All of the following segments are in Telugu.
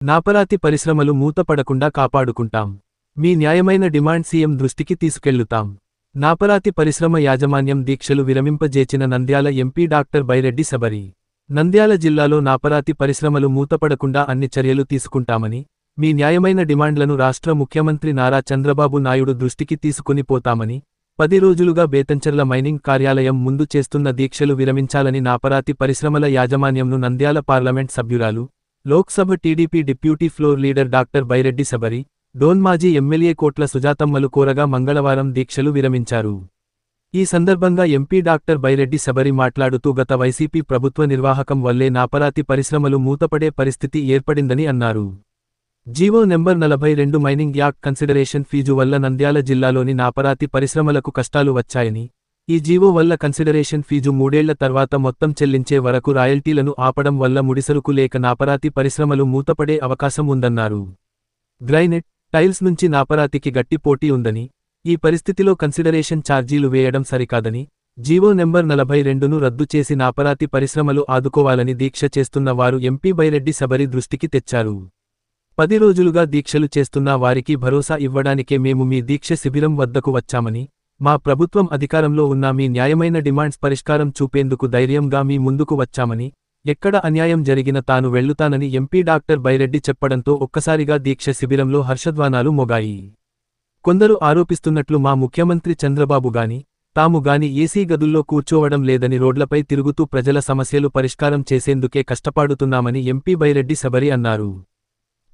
నాపరాతి పరిశ్రమలు మూతపడకుండా కాపాడుకుంటాం. మీ న్యాయమైన డిమాండ్ సీఎం దృష్టికి తీసుకెళ్లుతాం. నాపరాతి పరిశ్రమ యాజమాన్యం దీక్షలు విరమింపజేచిన నంద్యాల ఎంపీ డాక్టర్ బైరెడ్డి శబరి. నంద్యాల జిల్లాలో నాపరాతి పరిశ్రమలు మూతపడకుండా అన్ని చర్యలు తీసుకుంటామని, మీ న్యాయమైన డిమాండ్లను రాష్ట్ర ముఖ్యమంత్రి నారా చంద్రబాబు నాయుడు దృష్టికి తీసుకుని పోతామని, 10 రోజులుగా బేతంచెర్ల మైనింగ్ కార్యాలయం ముందు చేస్తున్న దీక్షలు విరమించాలని నాపరాతి పరిశ్రమల యాజమాన్యంను నంద్యాల పార్లమెంట్ సభ్యురాలు, Lok Sabha TDP deputy floor leader doctor Byreddy Shabari, Dhone మాజీ ఎమ్మెల్యే కోట్ల సుజాతమ్మలు కోరగా మంగళవారం దీక్షలు విరమించారు. ఈ సందర్భంగా ఎంపీ డాక్టర్ బైరెడ్డి శబరి మాట్లాడుతూ గత వైసీపీ ప్రభుత్వ నిర్వాహకం వల్లే నాపరాతి పరిశ్రమలు మూతపడే పరిస్థితి ఏర్పడిందని అన్నారు. GO number 42 mining act consideration fee వల్ల నంద్యాల జిల్లాలోని నాపరాతి పరిశ్రమలకు కష్టాలు వచ్చాయని, ఈ జీవో వల్ల కన్సిడరేషన్ ఫీజు 3 ఏళ్ల తర్వాత మొత్తం చెల్లించే వరకు రాయల్టీలను ఆపడం వల్ల ముడిసరుకు లేక నాపరాతి పరిశ్రమలు మూతపడే అవకాశం ఉందన్నారు. గ్రైనెట్, టైల్స్ నుంచి నాపరాతికి గట్టి పోటీ ఉందని, ఈ పరిస్థితిలో కన్సిడరేషన్ ఛార్జీలు వేయడం సరికాదని, జీవో నెంబర్ 42ను రద్దు చేసి నాపరాతి పరిశ్రమలు ఆదుకోవాలని దీక్ష చేస్తున్న వారు ఎంపీ బైరెడ్డి శబరి దృష్టికి తెచ్చారు. 10 రోజులుగా దీక్షలు చేస్తున్న వారికి భరోసా ఇవ్వడానికే మేము మీ దీక్ష శిబిరం వద్దకు వచ్చామని, మా ప్రభుత్వం అధికారంలో ఉన్న మీ న్యాయమైన డిమాండ్స్ పరిష్కారం చూపేందుకు ధైర్యంగా మీ ముందుకు వచ్చామని, ఎక్కడ అన్యాయం జరిగినా తాను వెళ్లుతానని ఎంపీ డాక్టర్ బైరెడ్డి చెప్పడంతో ఒక్కసారిగా దీక్ష శిబిరంలో హర్షధ్వానాలు మోగాయి. కొందరు ఆరోపిస్తున్నట్లు మా ముఖ్యమంత్రి చంద్రబాబు గాని, తాము గాని ఏసీ గదుల్లో కూర్చోవడం లేదని రోడ్లపై తిరుగుతూ ప్రజల సమస్యలు పరిష్కారం చేసేందుకే కష్టపడుతున్నామని ఎంపీ బైరెడ్డి శబరి అన్నారు.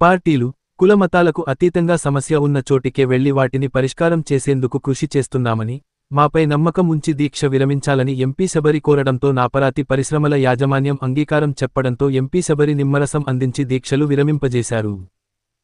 పార్టీలు, కుల మతాలకు అతీతంగా సమస్య ఉన్న చోటికే వెళ్లి వాటిని పరిష్కారం చేసేందుకు కృషి చేస్తున్నామని, మాపై నమ్మకం ఉంచి దీక్ష విరమించాలని ఎంపీ శబరి కోరడంతో నాపరాతి పరిశ్రమల యాజమాన్యం అంగీకారం చెప్పడంతో ఎంపీ శబరి నిమ్మరసం అందించి దీక్షలు విరమింపజేశారు.